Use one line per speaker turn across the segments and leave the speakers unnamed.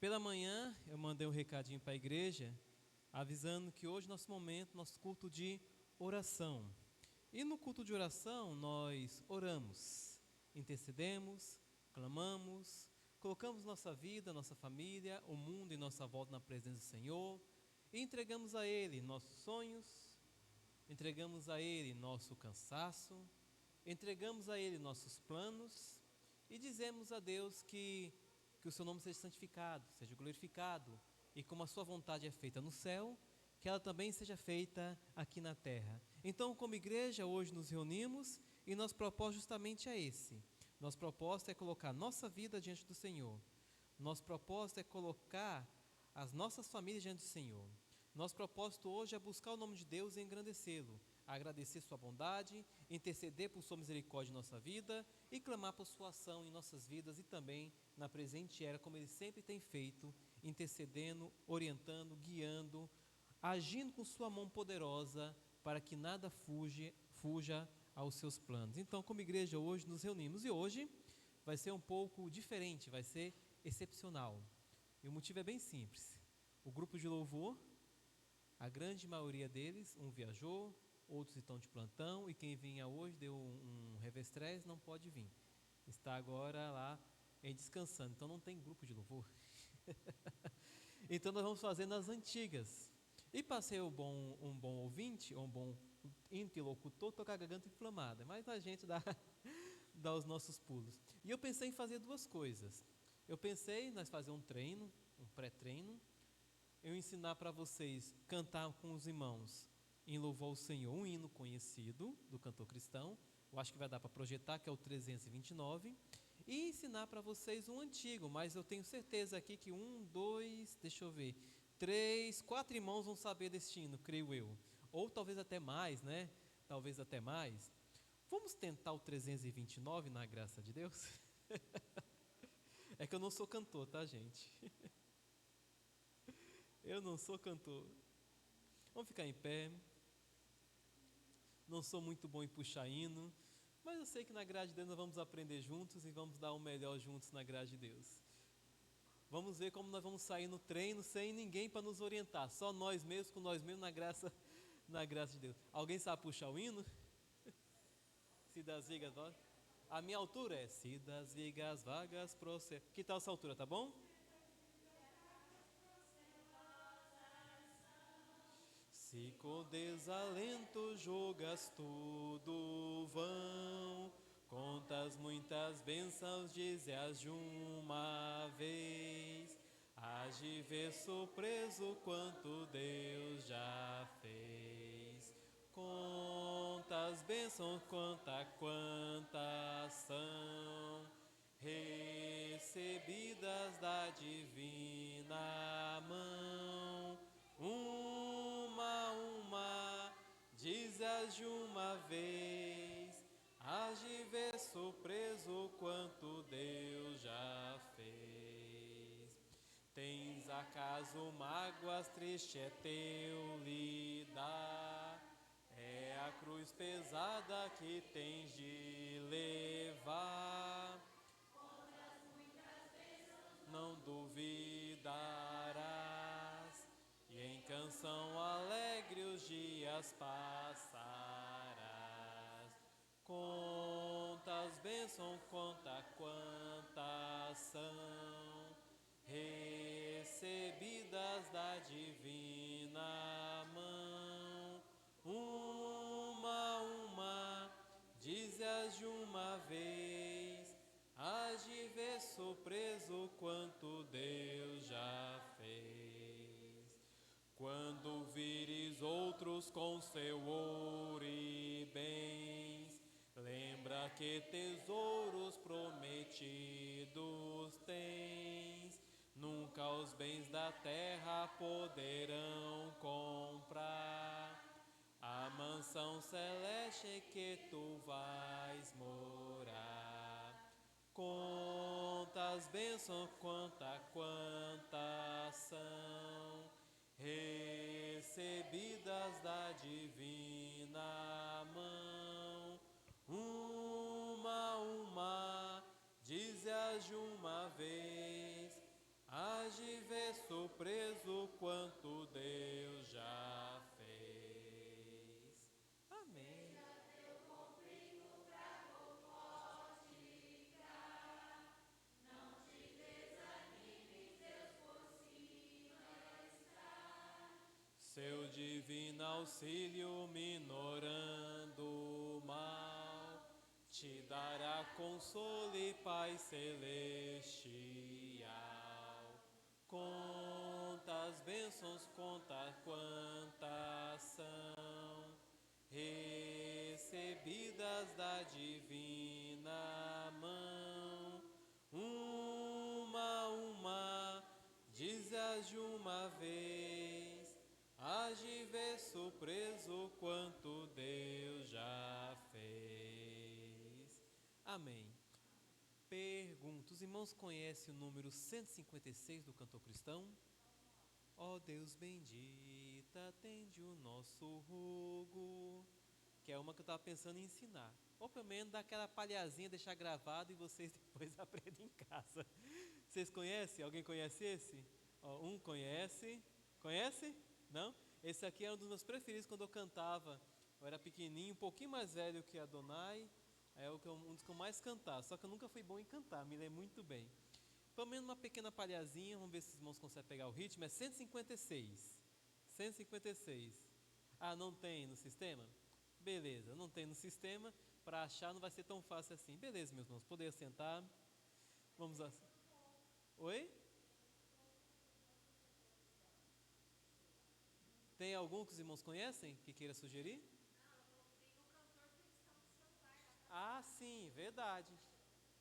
Pela manhã eu mandei um recadinho para a igreja, avisando que hoje nosso momento, nosso culto de oração. E no culto de oração nós oramos, intercedemos, clamamos, colocamos nossa vida, nossa família, o mundo em nossa volta na presença do Senhor e entregamos a Ele nossos sonhos, entregamos a Ele nosso cansaço, entregamos a Ele nossos planos e dizemos a Deus que o seu nome seja santificado, seja glorificado, e como a sua vontade é feita no céu, que ela também seja feita aqui na terra. Então, como igreja, hoje nos reunimos e nosso propósito justamente é esse. Nosso propósito é colocar nossa vida diante do Senhor. Nosso propósito é colocar as nossas famílias diante do Senhor. Nosso propósito hoje é buscar o nome de Deus e engrandecê-lo, agradecer sua bondade, interceder por sua misericórdia em nossa vida e clamar por sua ação em nossas vidas e também na presente era, como Ele sempre tem feito, intercedendo, orientando, guiando, agindo com sua mão poderosa para que nada fuja aos seus planos. Então, como igreja, hoje nos reunimos e hoje vai ser um pouco diferente, vai ser excepcional. E o motivo é bem simples. O grupo de louvor, a grande maioria deles, um viajou, outros estão de plantão, e quem vinha hoje deu um revestrez, não pode vir. Está agora lá descansando, então não tem grupo de louvor. Então nós vamos fazer nas antigas. E para ser um bom ouvinte, um bom interlocutor, estou com a garganta inflamada, mas a gente dá os nossos pulos. E eu pensei em fazer duas coisas. Eu pensei em nós fazer um treino, um pré-treino, eu ensinar para vocês cantar com os irmãos em louvor ao Senhor um hino conhecido do cantor cristão, eu acho que vai dar para projetar, que é o 329, e ensinar para vocês um antigo, mas eu tenho certeza aqui que 3, 4 irmãos vão saber deste hino, creio eu, ou talvez até mais, né? Talvez até mais. Vamos tentar o 329 na graça de Deus? É que eu não sou cantor, tá, gente? Eu não sou cantor. Vamos ficar em pé. Não sou muito bom em puxar hino, mas eu sei que na graça de Deus nós vamos aprender juntos e vamos dar o melhor juntos na graça de Deus. Vamos ver como nós vamos sair no treino sem ninguém para nos orientar, só nós mesmos, com nós mesmos na graça de Deus. Alguém sabe puxar o hino? Se das vigas vagas. A minha altura é se das vigas vagas proceder. Que tal essa altura, tá bom? Se com desalento jogas tudo vão, contas muitas bênçãos, dize-as de uma vez, hás de ver surpreso quanto Deus já fez. Contas bênçãos, quantas são recebidas da divina mão. Uma, dize-as de uma vez, hás de ver surpreso quanto Deus já fez. Tens acaso mágoas, triste é teu lidar, é a cruz pesada que tens de levar. Não duvidarás, e em canção alegre os dias passarás. Contas bênçãos, quantas são recebidas da divina mão. Uma, dize-as de uma vez, hás de ver surpreso quanto Deus já fez. Quando vires outros com seu ouro e bens, lembra que tesouros prometidos tens. Nunca os bens da terra poderão comprar a mansão celeste que tu vais morar. Quantas bênçãos, quantas são recebidas da divina mão. Uma, dize-as de uma vez, hás de auxílio minorando o mal, te dará consolo e paz celestial. Conta as bênçãos, conta quantas são recebidas da divina mão. Uma a uma, dize-as de uma vez, hás de ver surpreso quanto Deus já fez. Amém. Pergunta: os irmãos conhecem o número 156 do cantor cristão? Ó Deus bendita, atende o nosso rogo. Que é uma que eu estava pensando em ensinar. Ou pelo menos dar aquela palhazinha, deixar gravado e vocês depois aprendem em casa. Vocês conhecem? Alguém conhece esse? Ó, um conhece. Conhece? Não? Esse aqui é um dos meus preferidos quando eu cantava. Eu era pequenininho, um pouquinho mais velho que a Adonai. É um dos que eu mais cantava. Só que eu nunca fui bom em cantar, me lembro muito bem. Pelo menos uma pequena palhazinha, vamos ver se os irmãos conseguem pegar o ritmo. É 156. 156. Ah, não tem no sistema? Beleza, não tem no sistema. Para achar não vai ser tão fácil assim. Beleza, meus irmãos, poder sentar. Vamos lá. Oi? Tem algum que os irmãos conhecem que queira sugerir? Ah, sim, verdade.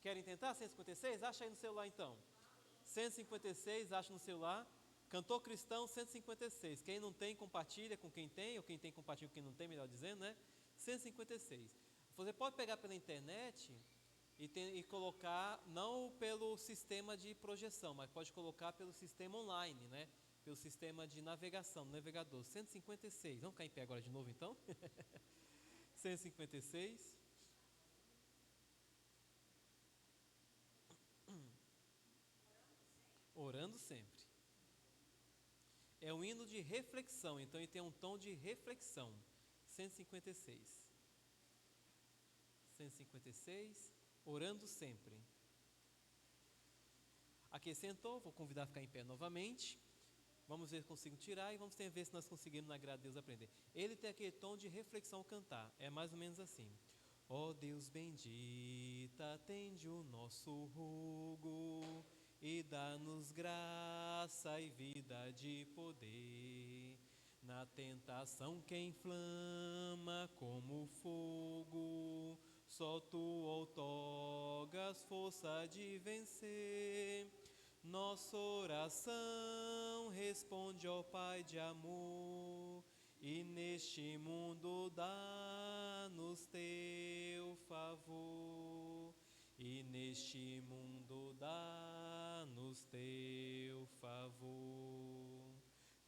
Querem tentar 156? Acha aí no celular então. 156, acha no celular. Cantor cristão 156. Quem não tem, compartilha com quem tem, ou quem tem, compartilha com quem não tem, melhor dizendo, né? 156. Você pode pegar pela internet e colocar, não pelo sistema de projeção, mas pode colocar pelo sistema online, né? Pelo sistema de navegação, no navegador. 156. Vamos ficar em pé agora de novo então? 156. Orando sempre. É um hino de reflexão, então ele tem um tom de reflexão. 156. 156, orando sempre. Aqui sentou, vou convidar a ficar em pé novamente. Vamos ver se consigo tirar e vamos ver se nós conseguimos, na graça de Deus, aprender. Ele tem aquele tom de reflexão cantar, é mais ou menos assim. Ó Deus bendita, atende o nosso rogo e dá-nos graça e vida de poder. Na tentação que inflama como fogo, só tu outorgas força de vencer. Nossa oração responde ao Pai de amor, e neste mundo dá-nos teu favor. E neste mundo dá-nos teu favor.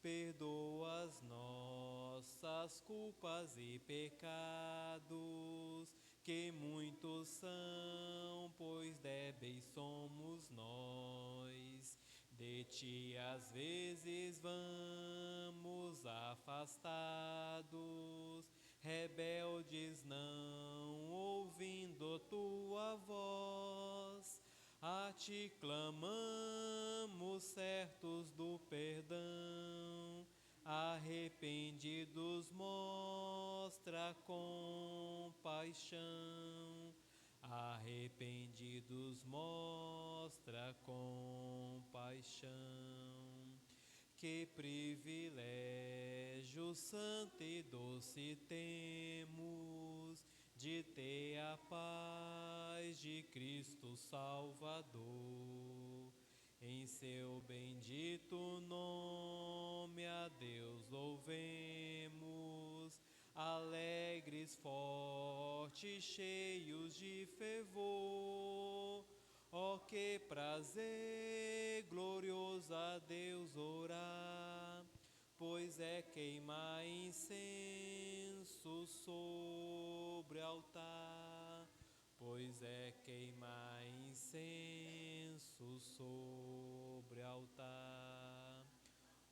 Perdoa as nossas culpas e pecados, que muitos são, pois débeis somos nós. De ti às vezes vamos afastados, rebeldes não ouvindo tua voz. A ti clamamos, certos do perdão, arrependidos mostra compaixão. Arrependidos mostra compaixão. Que privilégio santo e doce temos de ter a paz de Cristo Salvador. Em seu bendito nome a Deus louvemos, alegres, fortes, cheios de fervor. Oh, que prazer glorioso a Deus orar, pois é queimar incenso sobre altar. Pois é queimar incenso sobre altar.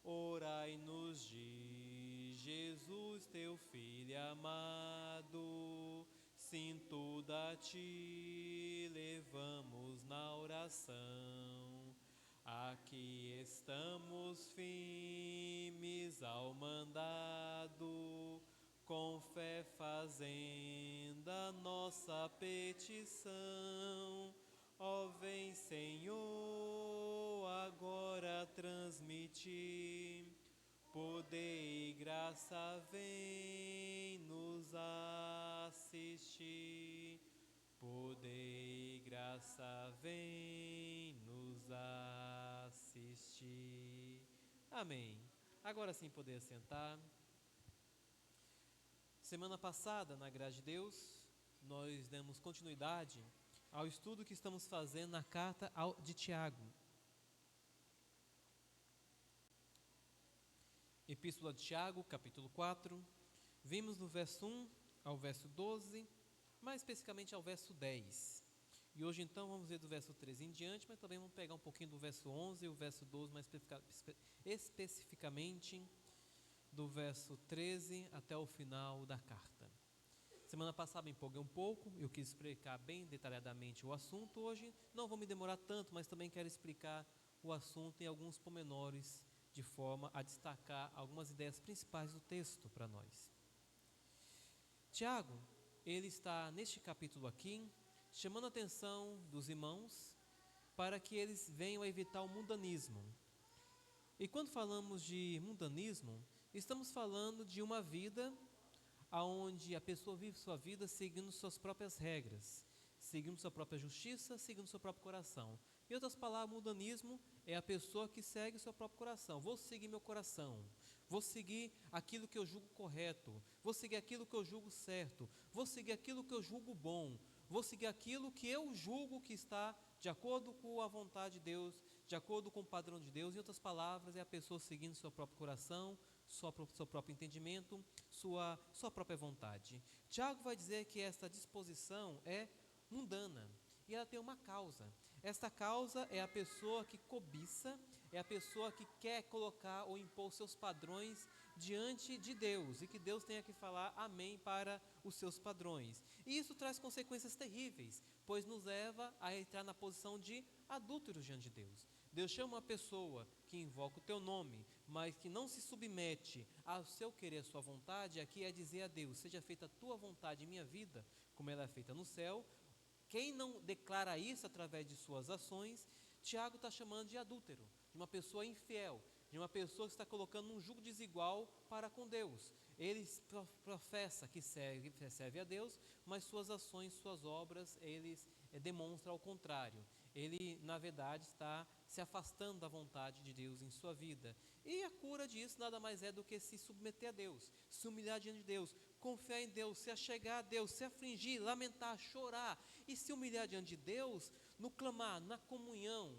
Orai-nos de Jesus, teu Filho amado, sim, tudo a ti levamos na oração. Aqui estamos firmes ao mandado com fé fazendo a nossa petição. Ó vem, Senhor, agora transmitir, poder e graça vem nos assistir, poder e graça vem nos assistir. Amém. Agora sim poder assentar. Semana passada, na graça de Deus, nós demos continuidade ao estudo que estamos fazendo na carta de Tiago. Epístola de Tiago, capítulo 4. Vimos do verso 1 ao verso 12, mais especificamente ao verso 10. E hoje então vamos ver do verso 13 em diante, mas também vamos pegar um pouquinho do verso 11 e o verso 12, mais especificamente do verso 13 até o final da carta. Semana passada me empolguei um pouco, eu quis explicar bem detalhadamente o assunto. Hoje não vou me demorar tanto, mas também quero explicar o assunto em alguns pormenores, de forma a destacar algumas ideias principais do texto para nós. Tiago, ele está neste capítulo aqui, chamando a atenção dos irmãos para que eles venham a evitar o mundanismo. E quando falamos de mundanismo, estamos falando de uma vida onde a pessoa vive sua vida seguindo suas próprias regras, seguindo sua própria justiça, seguindo seu próprio coração. Em outras palavras, mundanismo é a pessoa que segue seu próprio coração. Vou seguir meu coração, vou seguir aquilo que eu julgo correto, vou seguir aquilo que eu julgo certo, vou seguir aquilo que eu julgo bom, vou seguir aquilo que eu julgo que está de acordo com a vontade de Deus, de acordo com o padrão de Deus. Em outras palavras, é a pessoa seguindo seu próprio coração, seu próprio entendimento, sua própria vontade. Tiago vai dizer que esta disposição é mundana e ela tem uma causa. Esta causa é a pessoa que cobiça, é a pessoa que quer colocar ou impor seus padrões diante de Deus e que Deus tenha que falar amém para os seus padrões. E isso traz consequências terríveis, pois nos leva a entrar na posição de adúlteros diante de Deus. Deus chama uma pessoa que invoca o teu nome, mas que não se submete ao seu querer, à sua vontade. Aqui é dizer a Deus: seja feita a tua vontade em minha vida, como ela é feita no céu. Quem não declara isso através de suas ações, Tiago está chamando de adúltero, de uma pessoa infiel, de uma pessoa que está colocando um jugo desigual para com Deus. Ele professa que serve a Deus, mas suas ações, suas obras, eles demonstram ao contrário. Ele, na verdade, está se afastando da vontade de Deus em sua vida. E a cura disso nada mais é do que se submeter a Deus, se humilhar diante de Deus, confiar em Deus, se achegar a Deus, se afligir, lamentar, chorar e se humilhar diante de Deus, no clamar, na comunhão.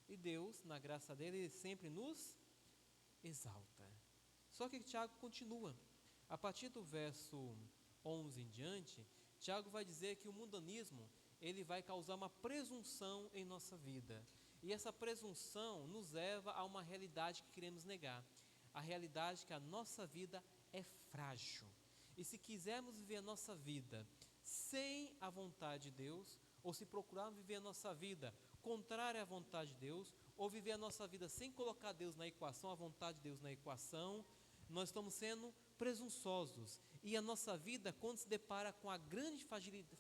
E Deus, na graça dele, ele sempre nos exalta. Só que Tiago continua. A partir do verso 11 em diante, Tiago vai dizer que o mundanismo ele vai causar uma presunção em nossa vida. E essa presunção nos leva a uma realidade que queremos negar. A realidade que a nossa vida é frágil. E se quisermos viver a nossa vida sem a vontade de Deus, ou se procurarmos viver a nossa vida contrária à vontade de Deus, ou viver a nossa vida sem colocar Deus na equação, a vontade de Deus na equação, nós estamos sendo presunçosos. E a nossa vida, quando se depara com a grande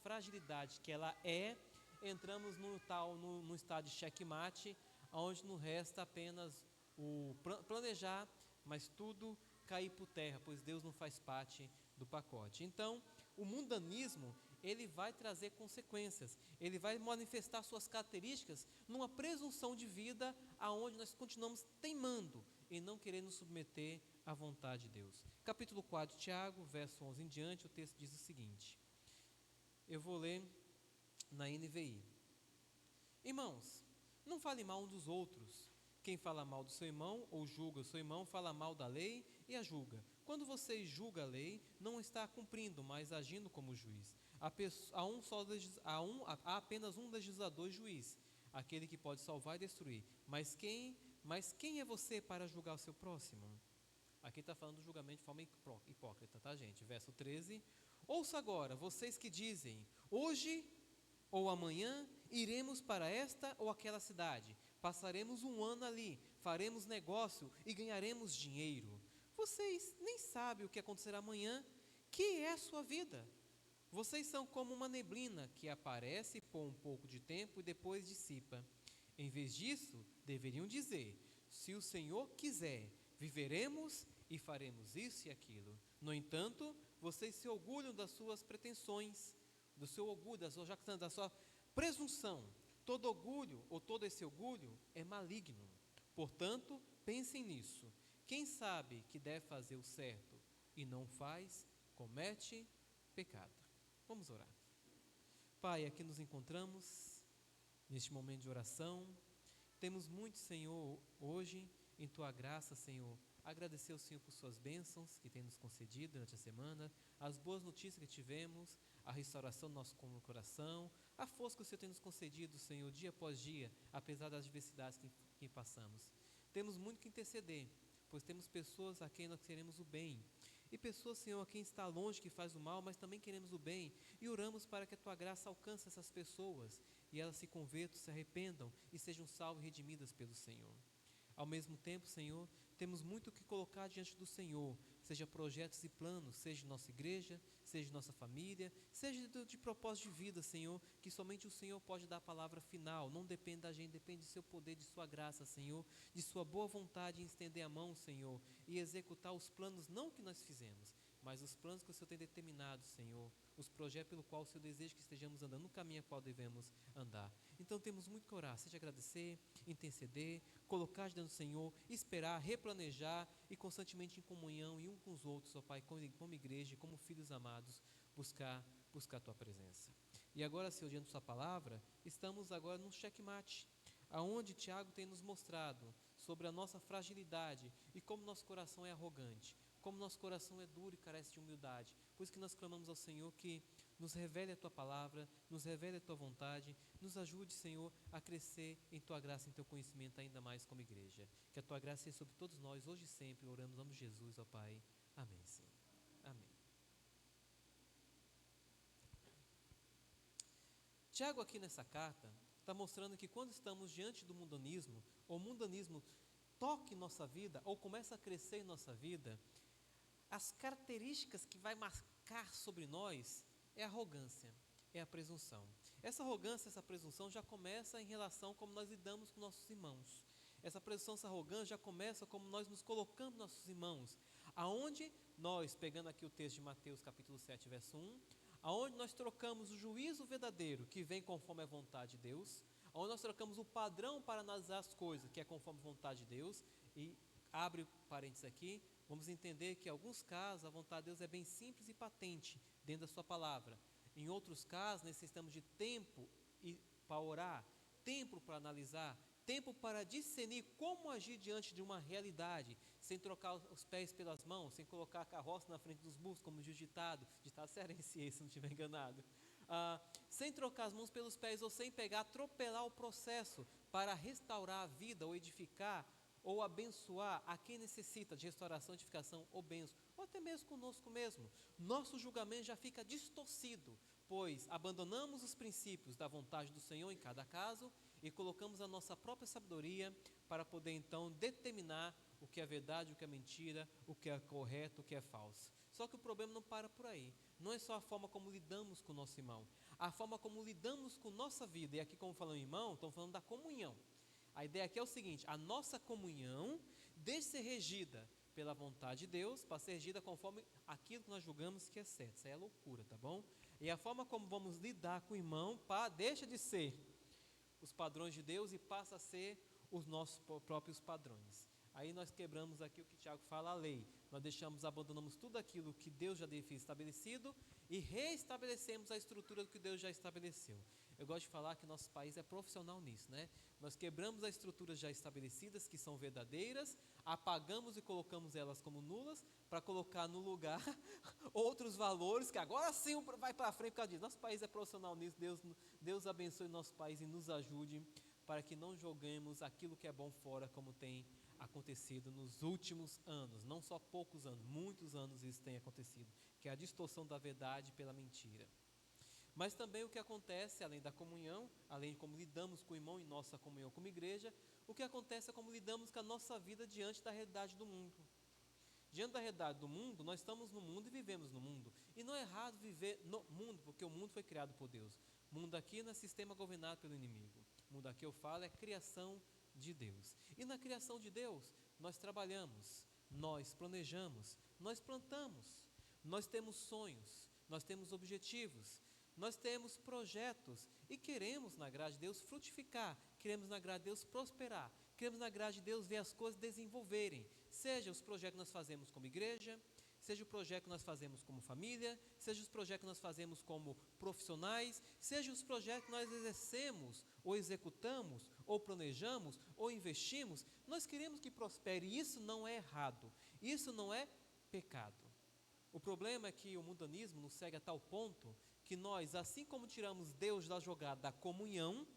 fragilidade que ela é, entramos no estado de checkmate, onde nos resta apenas o planejar, mas tudo cair por terra, pois Deus não faz parte do pacote. Então, o mundanismo, ele vai trazer consequências, ele vai manifestar suas características numa presunção de vida, aonde nós continuamos teimando e não querendo nos submeter à vontade de Deus. Capítulo 4 de Tiago, verso 11 em diante, o texto diz o seguinte, eu vou ler na NVI. Irmãos, não fale mal um dos outros. Quem fala mal do seu irmão ou julga o seu irmão, fala mal da lei e a julga. Quando você julga a lei, não está cumprindo, mas agindo como juiz. Há apenas um legislador e juiz, aquele que pode salvar e destruir. Mas quem é você para julgar o seu próximo? Aqui está falando do julgamento de forma hipócrita, tá, gente? Verso 13. Ouça agora, vocês que dizem, hoje ou amanhã iremos para esta ou aquela cidade, passaremos um ano ali, faremos negócio e ganharemos dinheiro. Vocês nem sabem o que acontecerá amanhã. Que é a sua vida? Vocês são como uma neblina que aparece por um pouco de tempo e depois dissipa. Em vez disso, deveriam dizer: se o Senhor quiser, viveremos e faremos isso e aquilo. No entanto, vocês se orgulham das suas pretensões, do seu orgulho, da sua presunção. Todo orgulho ou todo esse orgulho é maligno. Portanto, pensem nisso. Quem sabe que deve fazer o certo e não faz, comete pecado. Vamos orar. Pai, aqui nos encontramos neste momento de oração. Temos muito, Senhor, hoje, em Tua graça, Senhor. Agradecer ao Senhor por Suas bênçãos que tem nos concedido durante a semana, as boas notícias que tivemos, a restauração do nosso coração, a força que o Senhor tem nos concedido, Senhor, dia após dia, apesar das adversidades que passamos. Temos muito que interceder, pois temos pessoas a quem nós queremos o bem, e pessoas, Senhor, a quem está longe que faz o mal, mas também queremos o bem, e oramos para que a Tua graça alcance essas pessoas, e elas se convertam, se arrependam e sejam salvas e redimidas pelo Senhor. Ao mesmo tempo, Senhor, temos muito o que colocar diante do Senhor, seja projetos e planos, seja de nossa igreja, seja de nossa família, seja de propósito de vida, Senhor, que somente o Senhor pode dar a palavra final, não depende da gente, depende do seu poder, de sua graça, Senhor, de sua boa vontade em estender a mão, Senhor, e executar os planos, não que nós fizemos, mas os planos que o Senhor tem determinado, Senhor, os projetos pelo qual o Senhor deseja que estejamos andando, no caminho a qual devemos andar. Então temos muito que orar, seja agradecer, interceder, colocar diante do Senhor, esperar, replanejar e constantemente em comunhão e um com os outros, ó Pai, como igreja, como filhos amados, buscar a Tua presença. E agora, Senhor, diante da Sua palavra, estamos agora num checkmate, aonde Tiago tem nos mostrado sobre a nossa fragilidade e como nosso coração é arrogante, como nosso coração é duro e carece de humildade. Por isso que nós clamamos ao Senhor que nos revele a Tua palavra, nos revele a Tua vontade, nos ajude, Senhor, a crescer em Tua graça, em Teu conhecimento ainda mais como igreja. Que a Tua graça seja sobre todos nós, hoje e sempre, oramos em nome de Jesus, ó Pai. Amém, Senhor. Amém. Tiago aqui nessa carta está mostrando que quando estamos diante do mundanismo, ou o mundanismo toca em nossa vida, ou começa a crescer em nossa vida, as características que vai marcar sobre nós é a arrogância, é a presunção. Essa arrogância, essa presunção já começa em relação a como nós lidamos com nossos irmãos. Essa presunção, essa arrogância já começa como nós nos colocamos nossos irmãos. Aonde nós, pegando aqui o texto de Mateus capítulo 7, verso 1, aonde nós trocamos o juízo verdadeiro, que vem conforme a vontade de Deus, onde nós trocamos o padrão para analisar as coisas, que é conforme a vontade de Deus, e abre parênteses aqui, vamos entender que em alguns casos a vontade de Deus é bem simples e patente dentro da sua palavra. Em outros casos necessitamos de tempo para orar, tempo para analisar, tempo para discernir como agir diante de uma realidade, sem trocar os pés pelas mãos, sem colocar a carroça na frente dos burros, como diz o ditado cearense, se não estiver enganado. Sem trocar as mãos pelos pés ou sem atropelar o processo para restaurar a vida ou edificar ou abençoar a quem necessita de restauração, edificação ou bênção, ou até mesmo conosco mesmo. Nosso julgamento já fica distorcido, pois abandonamos os princípios da vontade do Senhor em cada caso e colocamos a nossa própria sabedoria para poder então determinar o que é verdade, o que é mentira, o que é correto, o que é falso. Só que o problema não para por aí. Não é só a forma como lidamos com o nosso irmão, a forma como lidamos com nossa vida. E aqui, como falando irmão, estamos falando da comunhão. A ideia aqui é o seguinte: a nossa comunhão deve ser regida pela vontade de Deus, para ser regida conforme aquilo que nós julgamos que é certo. Isso aí é loucura, tá bom? E a forma como vamos lidar com o irmão deixa de ser os padrões de Deus e passa a ser os nossos próprios padrões. Aí nós quebramos aqui o que Tiago fala, a lei. Nós abandonamos tudo aquilo que Deus já havia estabelecido e reestabelecemos a estrutura do que Deus já estabeleceu. Eu gosto de falar que nosso país é profissional nisso, né? Nós quebramos as estruturas já estabelecidas, que são verdadeiras, apagamos e colocamos elas como nulas, para colocar no lugar outros valores, que agora sim vai para frente por causa disso. Nosso país é profissional nisso, Deus abençoe nosso país e nos ajude para que não joguemos aquilo que é bom fora, como tem acontecido nos últimos anos, não só poucos anos, muitos anos isso tem acontecido, que é a distorção da verdade pela mentira. Mas também o que acontece, além da comunhão, além de como lidamos com o irmão em nossa comunhão como igreja, o que acontece é como lidamos com a nossa vida diante da realidade do mundo. Diante da realidade do mundo, nós estamos no mundo e vivemos no mundo. E não é errado viver no mundo, porque o mundo foi criado por Deus. O mundo aqui não é sistema governado pelo inimigo. O mundo aqui, eu falo, é criação de Deus. E na criação de Deus, nós trabalhamos, nós planejamos, nós plantamos, nós temos sonhos, nós temos objetivos, nós temos projetos e queremos, na graça de Deus, frutificar, queremos, na graça de Deus, prosperar, queremos, na graça de Deus, ver as coisas desenvolverem, seja os projetos que nós fazemos como igreja, seja o projeto que nós fazemos como família, seja os projetos que nós fazemos como profissionais, seja os projetos que nós exercemos, ou executamos, ou planejamos, ou investimos, nós queremos que prospere, e isso não é errado, isso não é pecado. O problema é que o mundanismo nos segue a tal ponto que nós, assim como tiramos Deus da jogada da comunhão,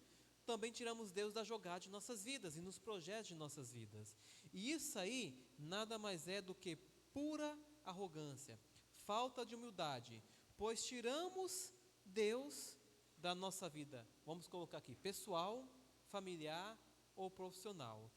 também tiramos Deus da jogada de nossas vidas e nos projetos de nossas vidas. E isso aí nada mais é do que pura arrogância, falta de humildade, pois tiramos Deus da nossa vida, vamos colocar aqui, pessoal, familiar ou profissional.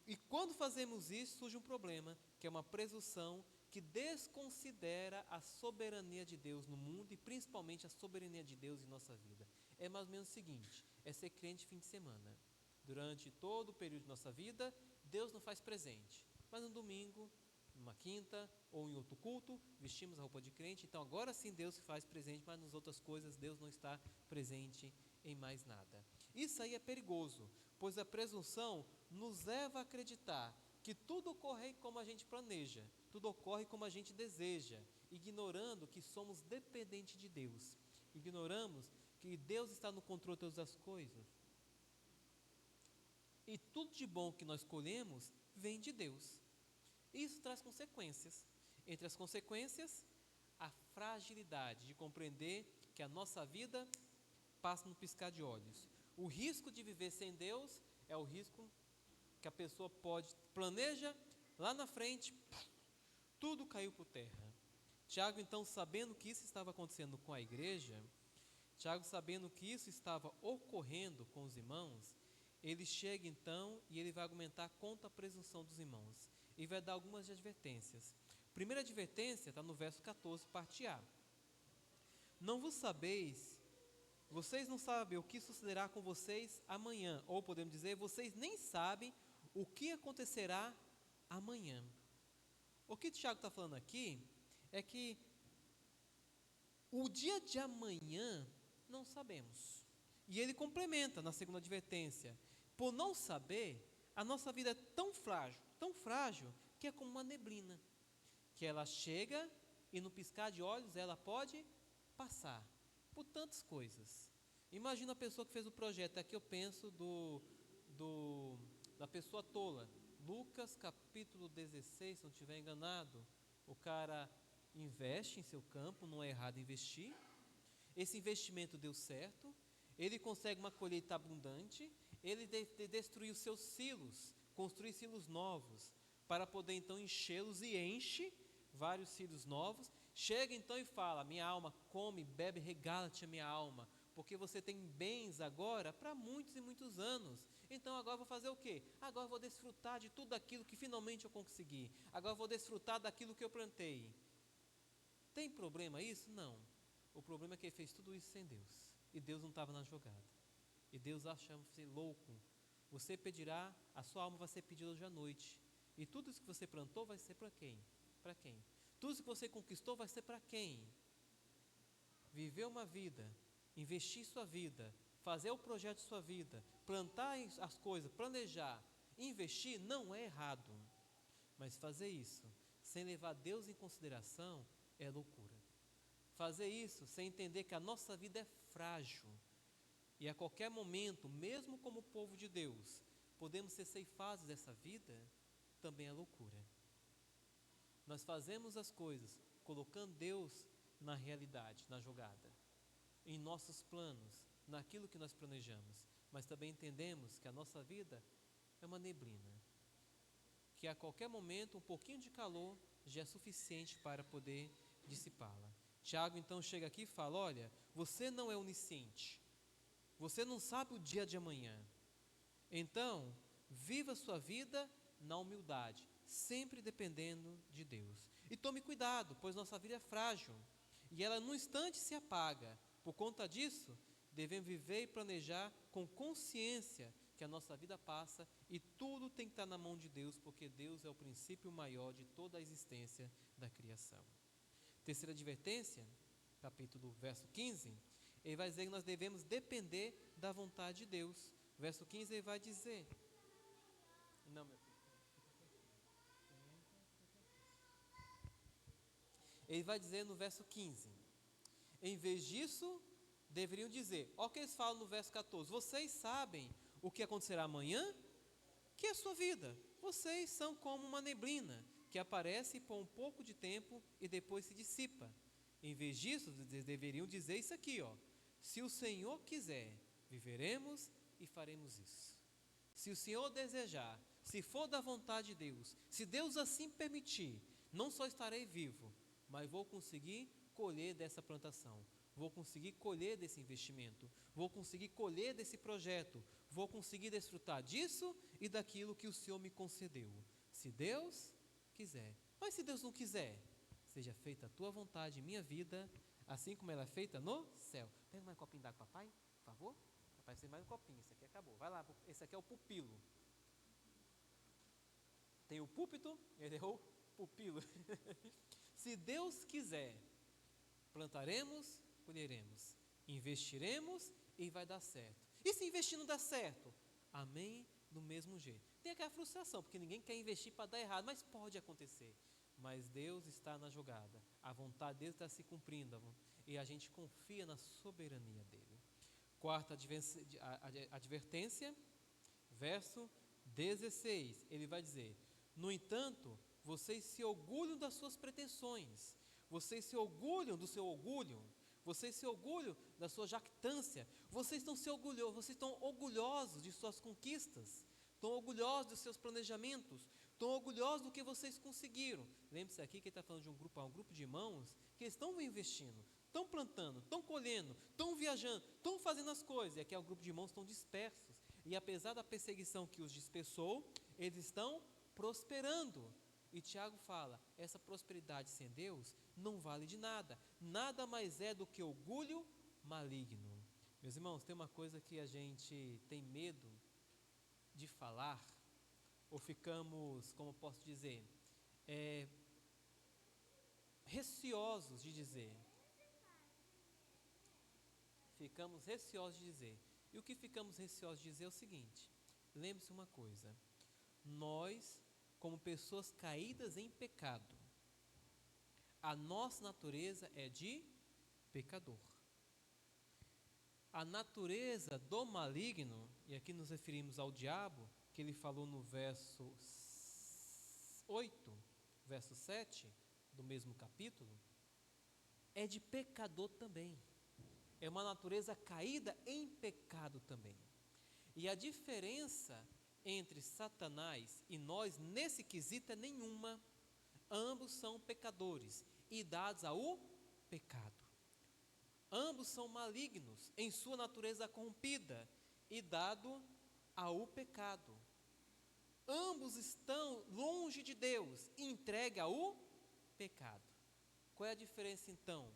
E quando fazemos isso, surge um problema, que é uma presunção que desconsidera a soberania de Deus no mundo e principalmente a soberania de Deus em nossa vida. É mais ou menos o seguinte, é ser crente fim de semana. Durante todo o período de nossa vida, Deus não faz presente, mas no domingo, numa quinta ou em outro culto, vestimos a roupa de crente, então agora sim Deus se faz presente, mas nas outras coisas Deus não está presente em mais nada. Isso aí é perigoso, pois a presunção nos leva a acreditar que tudo ocorre como a gente planeja, tudo ocorre como a gente deseja, ignorando que somos dependentes de Deus, ignoramos que Deus está no controle de todas as coisas. E tudo de bom que nós colhemos vem de Deus. Isso traz consequências. Entre as consequências, a fragilidade de compreender que a nossa vida passa no piscar de olhos. O risco de viver sem Deus é o risco que a pessoa planeja lá na frente, tudo caiu por terra. Tiago, então, sabendo que isso estava acontecendo com a igreja, Tiago, sabendo que isso estava ocorrendo com os irmãos, ele chega então e ele vai argumentar contra a presunção dos irmãos. E vai dar algumas advertências. Primeira advertência está no verso 14, parte A. Não vos sabeis, vocês não sabem o que sucederá com vocês amanhã. Ou podemos dizer, vocês nem sabem o que acontecerá amanhã. O que o Tiago está falando aqui é que o dia de amanhã não sabemos. E ele complementa na segunda advertência. Por não saber, a nossa vida é tão frágil, que é como uma neblina, que ela chega e no piscar de olhos ela pode passar por tantas coisas. Imagina a pessoa que fez o projeto, aqui eu penso da pessoa tola. Lucas capítulo 16, se não estiver enganado, o cara investe em seu campo, não é errado investir, esse investimento deu certo, ele consegue uma colheita abundante, ele destruiu seus silos, construir silos novos, para poder então enchê-los e enche vários silos novos, chega então e fala, minha alma come, bebe, regala-te a minha alma, porque você tem bens agora para muitos e muitos anos, então agora vou fazer o quê? Agora vou desfrutar de tudo aquilo que finalmente eu consegui, agora vou desfrutar daquilo que eu plantei. Tem problema isso? Não. O problema é que ele fez tudo isso sem Deus, e Deus não estava na jogada, e Deus acha você louco. Você pedirá, a sua alma vai ser pedida hoje à noite, e tudo isso que você plantou vai ser para quem? Para quem? Tudo isso que você conquistou vai ser para quem? Viver uma vida, investir sua vida, fazer o projeto de sua vida, plantar as coisas, planejar, investir, não é errado, mas fazer isso sem levar Deus em consideração é loucura. Fazer isso sem entender que a nossa vida é frágil e a qualquer momento, mesmo como povo de Deus, podemos ser ceifados dessa vida, também é loucura. Nós fazemos as coisas colocando Deus na realidade, na jogada, em nossos planos, naquilo que nós planejamos, mas também entendemos que a nossa vida é uma neblina, que a qualquer momento um pouquinho de calor já é suficiente para poder dissipá-la. Tiago então chega aqui e fala, olha, você não é onisciente, você não sabe o dia de amanhã, então viva a sua vida na humildade, sempre dependendo de Deus. E tome cuidado, pois nossa vida é frágil e ela num instante se apaga. Por conta disso, devemos viver e planejar com consciência que a nossa vida passa e tudo tem que estar na mão de Deus, porque Deus é o princípio maior de toda a existência da criação. Terceira advertência, verso 15, ele vai dizer que nós devemos depender da vontade de Deus. Verso 15 ele vai dizer, não, meu filho. Ele vai dizer no verso 15, em vez disso, deveriam dizer, olha o que eles falam no verso 14, vocês sabem o que acontecerá amanhã? Que é a sua vida. Vocês são como uma neblina, que aparece por um pouco de tempo e depois se dissipa. Em vez disso, deveriam dizer isso aqui, ó, se o Senhor quiser, viveremos e faremos isso. Se o Senhor desejar, se for da vontade de Deus, se Deus assim permitir, não só estarei vivo, mas vou conseguir colher dessa plantação, vou conseguir colher desse investimento, vou conseguir colher desse projeto, vou conseguir desfrutar disso e daquilo que o Senhor me concedeu. Se Deus quiser. Mas se Deus não quiser, seja feita a tua vontade em minha vida, assim como ela é feita no céu. Pega mais um copinho d'água, papai, por favor. Papai, precisa mais um copinho, esse aqui acabou. Vai lá, esse aqui é o pupilo. Tem o púlpito, ele é o pupilo. Se Deus quiser, plantaremos, colheremos, investiremos e vai dar certo. E se investir não dá certo? Amém, do mesmo jeito. Tem aquela frustração, porque ninguém quer investir para dar errado, mas pode acontecer. Mas Deus está na jogada, a vontade dele está se cumprindo e a gente confia na soberania dele. Quarta advertência, verso 16, ele vai dizer, no entanto, vocês se orgulham das suas pretensões, vocês se orgulham do seu orgulho, vocês se orgulham da sua jactância, vocês estão orgulhosos de suas conquistas, estão orgulhosos dos seus planejamentos, estão orgulhosos do que vocês conseguiram. Lembre-se aqui que ele está falando de um grupo de irmãos que estão investindo, estão plantando, estão colhendo, estão viajando, estão fazendo as coisas, e aqui é um grupo de irmãos que estão dispersos, e apesar da perseguição que os dispersou, eles estão prosperando. E Tiago fala, essa prosperidade sem Deus não vale de nada, nada mais é do que orgulho maligno. Meus irmãos, tem uma coisa que a gente tem medo de falar, ou ficamos, como posso dizer, receosos de dizer. Ficamos receosos de dizer. E o que ficamos receosos de dizer é o seguinte, lembre-se uma coisa, nós, como pessoas caídas em pecado, a nossa natureza é de pecador. A natureza do maligno, e aqui nos referimos ao diabo, que ele falou no verso 8, verso 7, do mesmo capítulo, é de pecador também. É uma natureza caída em pecado também. E a diferença entre Satanás e nós, nesse quesito, é nenhuma. Ambos são pecadores e dados ao pecado. Ambos são malignos em sua natureza corrompida e dado ao pecado. Ambos estão longe de Deus e entregue ao pecado. Qual é a diferença então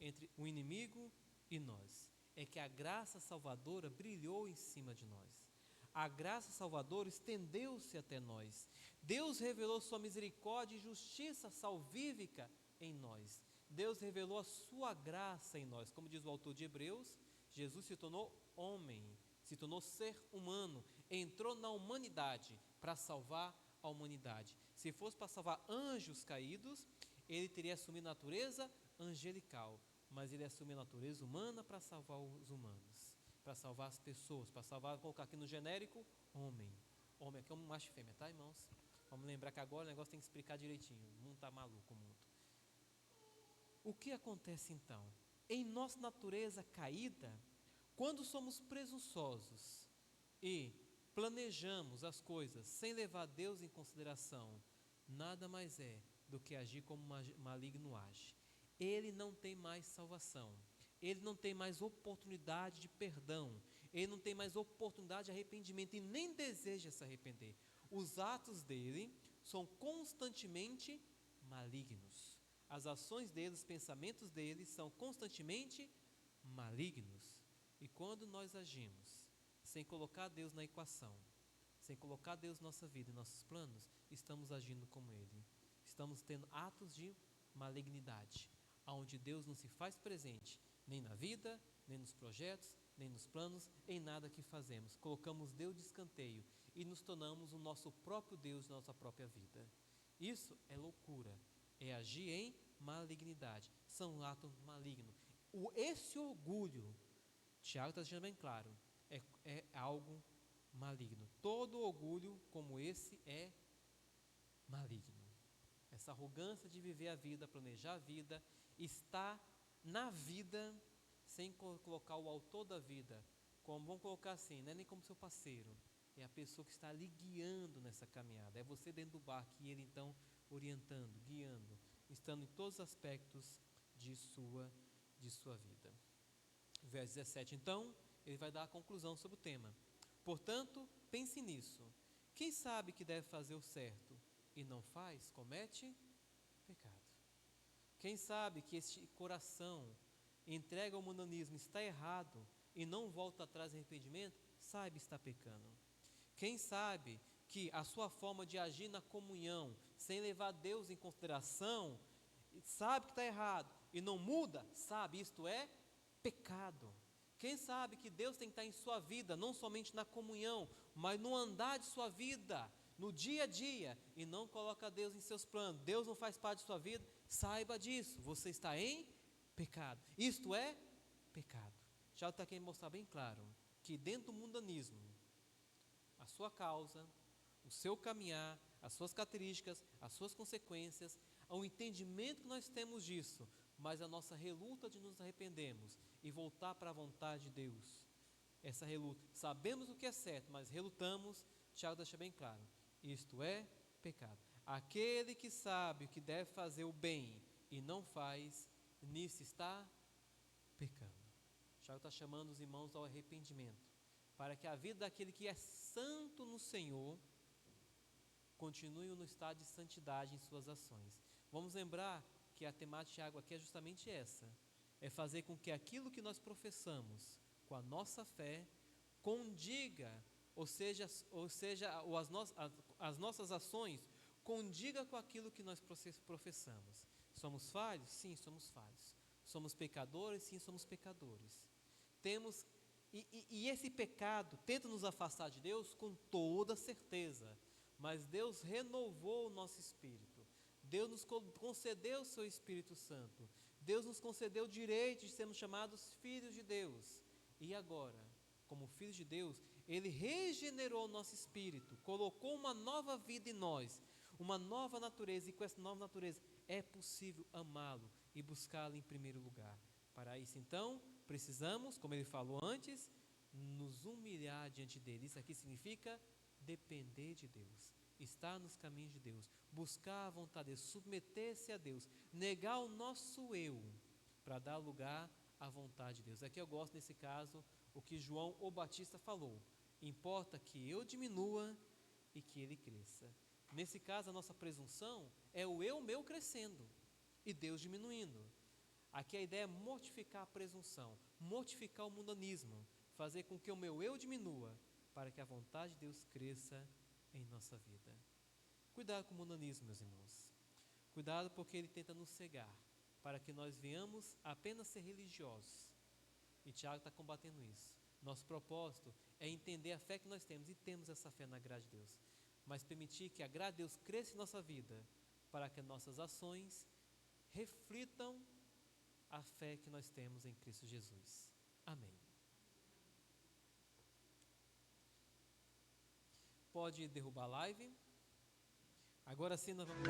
entre o inimigo e nós? É que a graça salvadora brilhou em cima de nós. A graça salvadora estendeu-se até nós. Deus revelou sua misericórdia e justiça salvífica em nós. Deus revelou a sua graça em nós. Como diz o autor de Hebreus, Jesus se tornou homem, se tornou ser humano, entrou na humanidade para salvar a humanidade. Se fosse para salvar anjos caídos, ele teria assumido a natureza angelical, mas ele assumiu a natureza humana para salvar os humanos, para salvar as pessoas, para salvar, vou colocar aqui no genérico, homem. Homem aqui é um macho e fêmea, tá, irmãos? Vamos lembrar que agora o negócio tem que explicar direitinho, o mundo está maluco, o mundo. O que acontece então? Em nossa natureza caída, quando somos presunçosos e planejamos as coisas sem levar Deus em consideração, nada mais é do que agir como maligno age. Ele não tem mais salvação, ele não tem mais oportunidade de perdão, ele não tem mais oportunidade de arrependimento e nem deseja se arrepender. Os atos dele são constantemente malignos. As ações deles, os pensamentos deles são constantemente malignos. E quando nós agimos sem colocar Deus na equação, sem colocar Deus na nossa vida e nossos planos, estamos agindo como Ele. Estamos tendo atos de malignidade, onde Deus não se faz presente, nem na vida, nem nos projetos, nem nos planos, em nada que fazemos. Colocamos Deus de escanteio e nos tornamos o nosso próprio Deus na nossa própria vida. Isso é loucura, é agir em malignidade, são atos malignos. Esse orgulho, Tiago está deixando bem claro, é algo maligno. Todo orgulho como esse é maligno. Essa arrogância de viver a vida, planejar a vida, está na vida sem colocar o autor da vida, como vamos colocar assim, não é nem como seu parceiro, é a pessoa que está ali guiando nessa caminhada, é você dentro do barco e ele então orientando, guiando, estando em todos os aspectos de sua vida. Verso 17, então, ele vai dar a conclusão sobre o tema. Portanto, pense nisso. Quem sabe que deve fazer o certo e não faz, comete pecado. Quem sabe que este coração entrega ao mundanismo está errado e não volta atrás em arrependimento, saiba está pecando. Quem sabe que a sua forma de agir na comunhão, sem levar Deus em consideração, sabe que está errado e não muda, sabe, isto é pecado. Quem sabe que Deus tem que estar em sua vida, não somente na comunhão, mas no andar de sua vida, no dia a dia, e não coloca Deus em seus planos, Deus não faz parte de sua vida, saiba disso, você está em pecado. Isto é pecado. Já está querendo mostrar bem claro que dentro do mundanismo, a sua causa, o seu caminhar, as suas características, as suas consequências, o entendimento que nós temos disso, mas a nossa reluta de nos arrependermos e voltar para a vontade de Deus. Essa reluta, sabemos o que é certo, mas relutamos, Tiago deixa bem claro, isto é pecado. Aquele que sabe que deve fazer o bem e não faz, nisso está pecando. Tiago está chamando os irmãos ao arrependimento, para que a vida daquele que é santo no Senhor continue no estado de santidade em suas ações. Vamos lembrar que a temática de Tiago aqui é justamente essa, é fazer com que aquilo que nós professamos com a nossa fé condiga, ou seja as nossas ações condiga com aquilo que nós professamos. Somos falhos? Sim, somos falhos. Somos pecadores? Sim, somos pecadores. E esse pecado tenta nos afastar de Deus com toda certeza, mas Deus renovou o nosso espírito. Deus nos concedeu o seu Espírito Santo. Deus nos concedeu o direito de sermos chamados filhos de Deus. E agora, como filhos de Deus, Ele regenerou o nosso espírito, colocou uma nova vida em nós, uma nova natureza, e com essa nova natureza é possível amá-lo e buscá-lo em primeiro lugar. Para isso, então, precisamos, como ele falou antes, nos humilhar diante dele. Isso aqui significa depender de Deus, estar nos caminhos de Deus, buscar a vontade de Deus, submeter-se a Deus, negar o nosso eu para dar lugar à vontade de Deus. Aqui eu gosto, nesse caso, o que João o Batista falou: importa que eu diminua e que ele cresça. Nesse caso, a nossa presunção é o eu meu crescendo e Deus diminuindo. Aqui a ideia é mortificar a presunção, mortificar o mundanismo, fazer com que o meu eu diminua, para que a vontade de Deus cresça em nossa vida. Cuidado com o mundanismo, meus irmãos. Cuidado, porque ele tenta nos cegar, para que nós venhamos apenas ser religiosos. E Tiago está combatendo isso. Nosso propósito é entender a fé que nós temos, e temos essa fé na graça de Deus, mas permitir que a graça de Deus cresça em nossa vida, para que nossas ações reflitam a fé que nós temos em Cristo Jesus. Amém. Pode derrubar a live. Agora sim nós vamos...